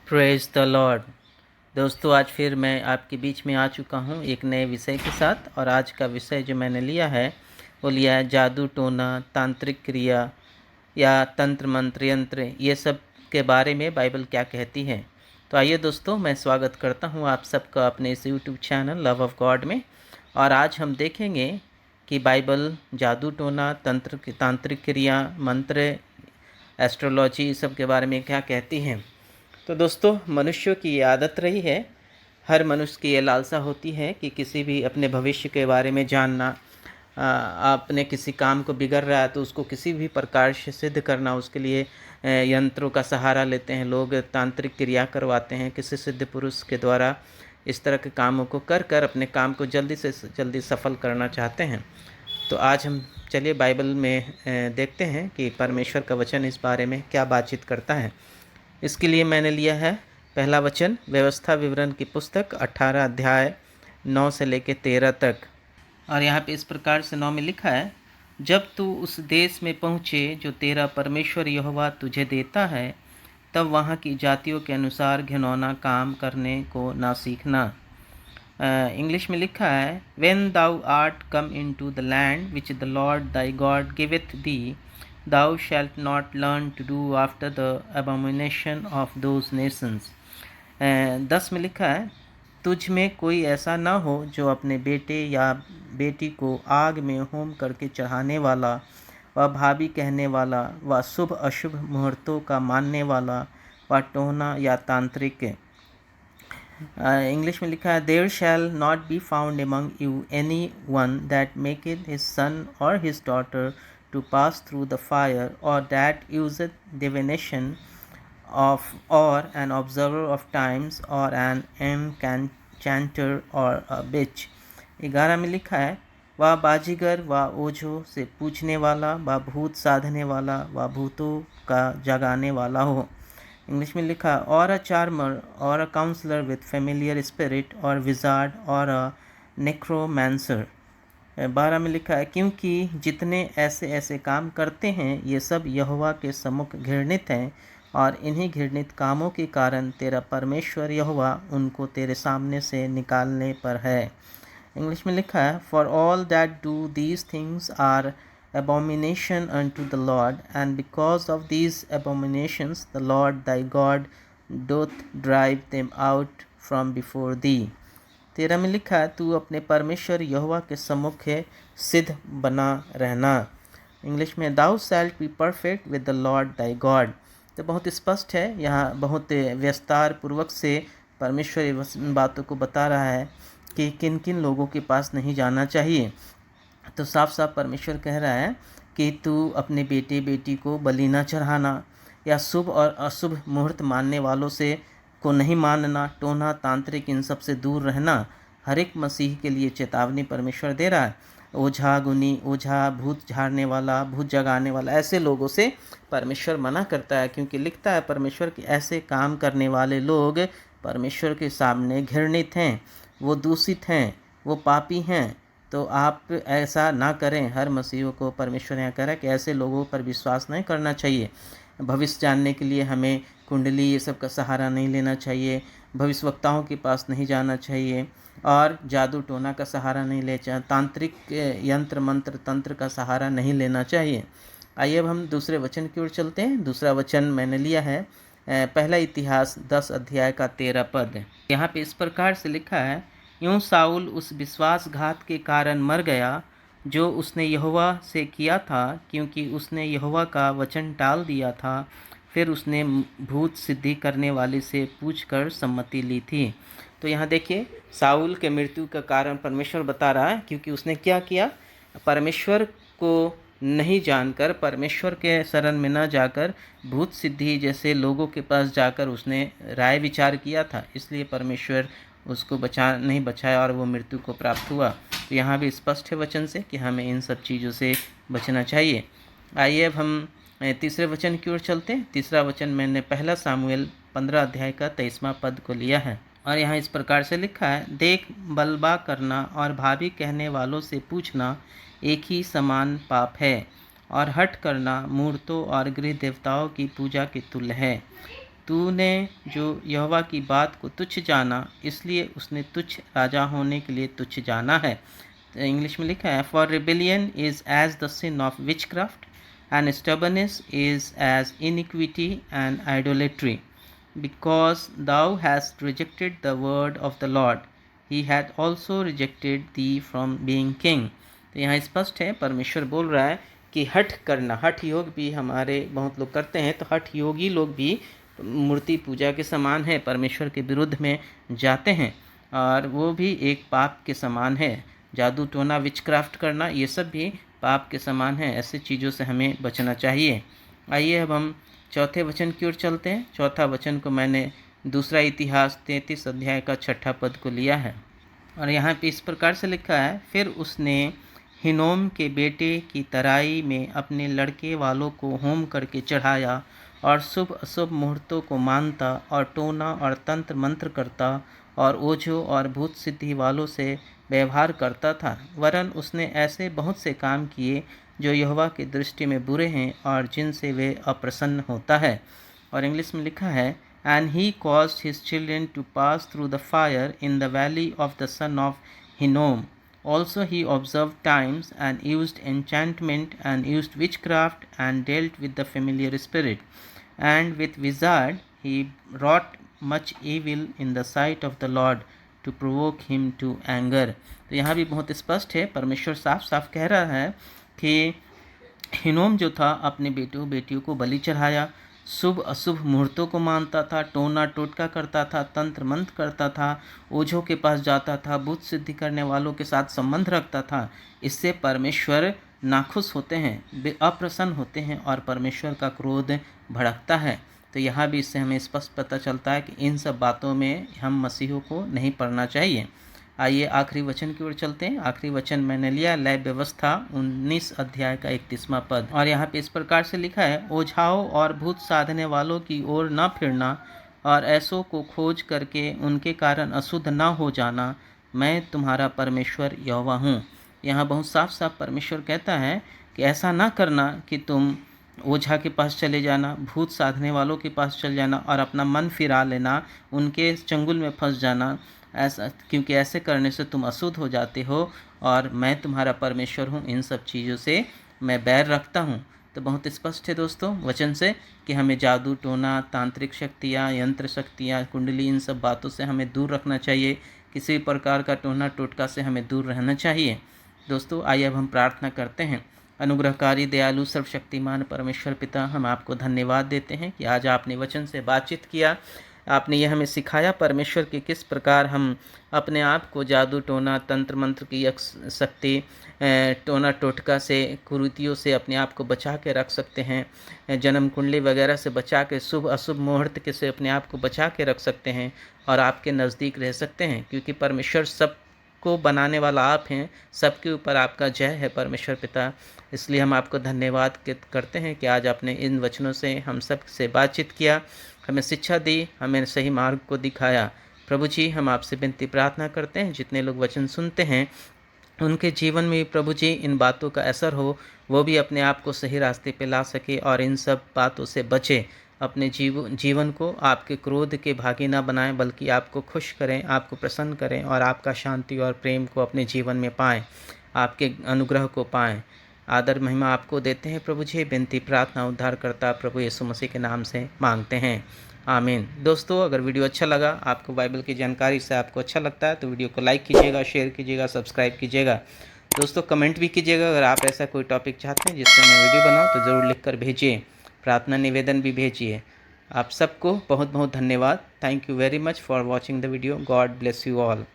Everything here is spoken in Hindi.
Praise the Lord. दोस्तों, आज फिर मैं आपके बीच में आ चुका हूँ एक नए विषय के साथ। और आज का विषय जो मैंने लिया है वो लिया है जादू टोना, तांत्रिक क्रिया या तंत्र मंत्र यंत्र, ये सब के बारे में बाइबल क्या कहती है। तो आइए दोस्तों, मैं स्वागत करता हूँ आप सबका अपने इस YouTube channel love of God में। और आज हम देखेंगे कि बाइबल जादू टोना, तांत्रिक क्रिया, मंत्र, एस्ट्रोलॉजी, सब के बारे में क्या कहती हैं। तो दोस्तों, मनुष्यों की ये आदत रही है, हर मनुष्य की ये लालसा होती है कि किसी भी अपने भविष्य के बारे में जानना, आपने किसी काम को बिगड़ रहा है तो उसको किसी भी प्रकार से सिद्ध करना, उसके लिए यंत्रों का सहारा लेते हैं लोग, तांत्रिक क्रिया करवाते हैं किसी सिद्ध पुरुष के द्वारा। इस तरह के कामों को कर कर अपने काम को जल्दी से जल्दी सफल करना चाहते हैं। तो आज हम चलिए बाइबल में देखते हैं कि परमेश्वर का वचन इस बारे में क्या बातचीत करता है। इसके लिए मैंने लिया है पहला वचन, व्यवस्था विवरण की पुस्तक 18 अध्याय 9 से लेकर 13 तक। और यहाँ पे इस प्रकार से 9 में लिखा है, जब तू उस देश में पहुँचे जो तेरा परमेश्वर यहोवा तुझे देता है, तब वहाँ की जातियों के अनुसार घिनौना काम करने को ना सीखना। इंग्लिश में लिखा है, When thou art come into the land which the Lord thy God giveth thee, thou shalt not learn to do after the abomination of those nations। 10 में लिखा है, तुझ में कोई ऐसा न हो जो अपने बेटे या बेटी को आग में होम करके चढ़ाने वाला, व भाभी कहने वाला, व शुभ अशुभ मुहूर्तों का मानने वाला, व टोना या तांत्रिक। इंग्लिश में लिखा है, there shall not be found among you any one that maketh his son or his daughter to pass through the fire, or that useth divination of, or an observer of times, or an enchanter or a witch। 11 में लिखा है, वह बाजीगर व ओझो से पूछने वाला, व भूत साधने वाला, व भूतों का जगाने वाला हो। इंग्लिश में लिखा, और a charmer or a counsellor with familiar spirit, or wizard or a necromancer. 12 में लिखा है, क्योंकि जितने ऐसे ऐसे काम करते हैं ये सब यहोवा के सम्मुख घृणित हैं, और इन्हीं घृणित कामों के कारण तेरा परमेश्वर यहोवा उनको तेरे सामने से निकालने पर है। इंग्लिश में लिखा है, for all that do these things are abomination unto the Lord, and because of these abominations the Lord thy God doth drive them out from before thee। 13 में लिखा है, तू अपने परमेश्वर यहोवा के सम्मुख सिद्ध बना रहना। इंग्लिश में, thou shalt be perfect with the lord thy god. तो बहुत स्पष्ट है, यहाँ बहुत विस्तार पूर्वक से परमेश्वर इन बातों को बता रहा है कि किन किन लोगों के पास नहीं जाना चाहिए। तो साफ साफ परमेश्वर कह रहा है कि तू अपने बेटे बेटी को बलि न चढ़ाना, या शुभ और अशुभ मुहूर्त मानने वालों से को नहीं मानना, टोना तांत्रिक इन सब से दूर रहना। हर एक मसीह के लिए चेतावनी परमेश्वर दे रहा है। ओझा गुनी, ओझा भूत झाड़ने वाला, भूत जगाने वाला, ऐसे लोगों से परमेश्वर मना करता है, क्योंकि लिखता है परमेश्वर के ऐसे काम करने वाले लोग परमेश्वर के सामने घृणित हैं, वो दूषित हैं, वो पापी हैं। तो आप ऐसा ना करें। हर मसीहों को परमेश्वर यहाँ कह रहा है कि ऐसे लोगों पर विश्वास नहीं करना चाहिए। भविष्य जानने के लिए हमें कुंडली ये सब का सहारा नहीं लेना चाहिए, भविष्यवक्ताओं के पास नहीं जाना चाहिए, और जादू टोना का सहारा नहीं ले चाहिए, तांत्रिक यंत्र मंत्र तंत्र का सहारा नहीं लेना चाहिए। आइए अब हम दूसरे वचन की ओर चलते हैं। दूसरा वचन मैंने लिया है पहला इतिहास 10 अध्याय का 13 पद। यहाँ पे इस प्रकार से लिखा है, यूँ साउल उस विश्वासघात के कारण मर गया जो उसने यहोवा से किया था, क्योंकि उसने यहोवा का वचन टाल दिया था। फिर उसने भूत सिद्धि करने वाले से पूछकर सम्मति ली थी। तो यहाँ देखिए, साउल के मृत्यु का कारण परमेश्वर बता रहा है, क्योंकि उसने क्या किया, परमेश्वर को नहीं जानकर, परमेश्वर के शरण में न जाकर भूत सिद्धि जैसे लोगों के पास जाकर उसने राय विचार किया था, इसलिए परमेश्वर उसको नहीं बचाया और वो मृत्यु को प्राप्त हुआ। तो यहाँ भी स्पष्ट है वचन से कि हमें इन सब चीज़ों से बचना चाहिए। आइए अब हम तीसरे वचन की ओर चलते हैं। तीसरा वचन मैंने पहला सामुएल 15 अध्याय का 23वां पद को लिया है, और यहाँ इस प्रकार से लिखा है, देख, बलबा करना और भाभी कहने वालों से पूछना एक ही समान पाप है, और हठ करना मूर्तों और गृह देवताओं की पूजा के तुल्य है। तूने जो यहोवा की बात को तुच्छ जाना, इसलिए उसने तुच्छ राजा होने के लिए तुच्छ जाना है। तो इंग्लिश में लिखा है, for rebellion is as the sin of witchcraft and stubbornness is as iniquity and idolatry, because thou hast rejected the word of the Lord, he had also rejected thee from being king. तो यहाँ स्पष्ट है, परमेश्वर बोल रहा है कि हठ करना, हठ योग भी हमारे बहुत लोग करते हैं, तो हठ योगी लोग भी मूर्ति पूजा के समान है, परमेश्वर के विरुद्ध में जाते हैं और वो भी एक पाप के समान है। जादू टोना विचक्राफ्ट करना, ये सब भी पाप के समान है। ऐसे चीज़ों से हमें बचना चाहिए। आइए अब हम चौथे वचन की ओर चलते हैं। चौथा वचन को मैंने दूसरा इतिहास 33 अध्याय का 6 पद को लिया है और यहाँ पे इस प्रकार से लिखा है, फिर उसने हिनोम के बेटे की तराई में अपने लड़के वालों को होम करके चढ़ाया और शुभ अशुभ मुहूर्तों को मानता और टोना और तंत्र मंत्र करता और ओझों और भूत सिद्धि वालों से व्यवहार करता था। वरन उसने ऐसे बहुत से काम किए जो यहोवा की दृष्टि में बुरे हैं और जिनसे वे अप्रसन्न होता है। और इंग्लिश में लिखा है, and he caused his children to pass through the fire in the valley of the son of Hinnom. Also he observed times and used enchantment and used witchcraft and dealt with the familiar spirit. And with wizard he wrought much evil in the sight of the Lord to provoke him to anger. तो यहाँ भी बहुत स्पष्ट है, परमेश्वर साफ साफ कह रहा है कि हिनोम जो था अपने बेटियों को बलि चढ़ाया, शुभ अशुभ मुहूर्तों को मानता था, टोना टोटका करता था, तंत्र मंत्र करता था, ओझों के पास जाता था, भूत सिद्धि करने वालों के साथ संबंध रखता था। इससे परमेश्वर नाखुश होते हैं, अप्रसन्न होते हैं और परमेश्वर का क्रोध भड़कता है। तो यहाँ भी इससे हमें स्पष्ट पता चलता है कि इन सब बातों में हम मसीहों को नहीं पढ़ना चाहिए। आइए आखिरी वचन की ओर चलते हैं। आखिरी वचन मैंने लिया लय व्यवस्था 19 अध्याय का 31वां पद और यहाँ पे इस प्रकार से लिखा है, ओझाओं और भूत साधने वालों की ओर न फिरना और ऐसों को खोज करके उनके कारण अशुद्ध न हो जाना, मैं तुम्हारा परमेश्वर यहोवा हूँ। यहाँ बहुत साफ साफ परमेश्वर कहता है कि ऐसा ना करना कि तुम ओझा के पास चले जाना, भूत साधने वालों के पास चले जाना और अपना मन फिरा लेना, उनके चंगुल में फंस जाना, ऐसा, क्योंकि ऐसे करने से तुम अशुद्ध हो जाते हो और मैं तुम्हारा परमेश्वर हूँ, इन सब चीज़ों से मैं बैर रखता हूँ। तो बहुत स्पष्ट है दोस्तों वचन से कि हमें जादू टोना, तांत्रिक शक्तियाँ, यंत्र शक्तियाँ, कुंडली, इन सब बातों से हमें दूर रखना चाहिए। किसी प्रकार का टोना टोटका से हमें दूर रहना चाहिए। दोस्तों आइए अब हम प्रार्थना करते हैं। अनुग्रहकारी दयालु सर्वशक्तिमान परमेश्वर पिता, हम आपको धन्यवाद देते हैं कि आज आपने वचन से बातचीत किया, आपने यह हमें सिखाया परमेश्वर कि किस प्रकार हम अपने आप को जादू टोना तंत्र मंत्र की शक्ति, टोना टोटका से, कुरीतियों से अपने आप को बचा के रख सकते हैं, जन्म कुंडली वगैरह से बचा के, शुभ अशुभ मुहूर्त के से अपने आप को बचा के रख सकते हैं और आपके नज़दीक रह सकते हैं, क्योंकि परमेश्वर सब को बनाने वाला आप हैं, सबके ऊपर आपका जय है परमेश्वर पिता। इसलिए हम आपको धन्यवाद करते हैं कि आज आपने इन वचनों से हम सब से बातचीत किया, हमें शिक्षा दी, हमें सही मार्ग को दिखाया। प्रभु जी, हम आपसे विनती प्रार्थना करते हैं जितने लोग वचन सुनते हैं उनके जीवन में प्रभु जी इन बातों का असर हो, वो भी अपने आप को सही रास्ते पे ला सके और इन सब बातों से बचे, अपने जीवन को आपके क्रोध के भागी ना बनाएं, बल्कि आपको खुश करें, आपको प्रसन्न करें और आपका शांति और प्रेम को अपने जीवन में पाएं, आपके अनुग्रह को पाएं। आदर महिमा आपको देते हैं प्रभु जी। विनती प्रार्थना उद्धारकर्ता प्रभु यीशु मसीह के नाम से मांगते हैं, आमीन। दोस्तों अगर वीडियो अच्छा लगा, आपको बाइबल की जानकारी से आपको अच्छा लगता है तो वीडियो को लाइक कीजिएगा, शेयर कीजिएगा, सब्सक्राइब कीजिएगा। दोस्तों कमेंट भी कीजिएगा, अगर आप ऐसा कोई टॉपिक चाहते हैं जिस पर मैं वीडियो बनाऊँ तो ज़रूर लिख कर भेजिए, प्रार्थना निवेदन भी भेजिए। आप सबको बहुत बहुत धन्यवाद। Thank you very much for watching the video. God bless you all.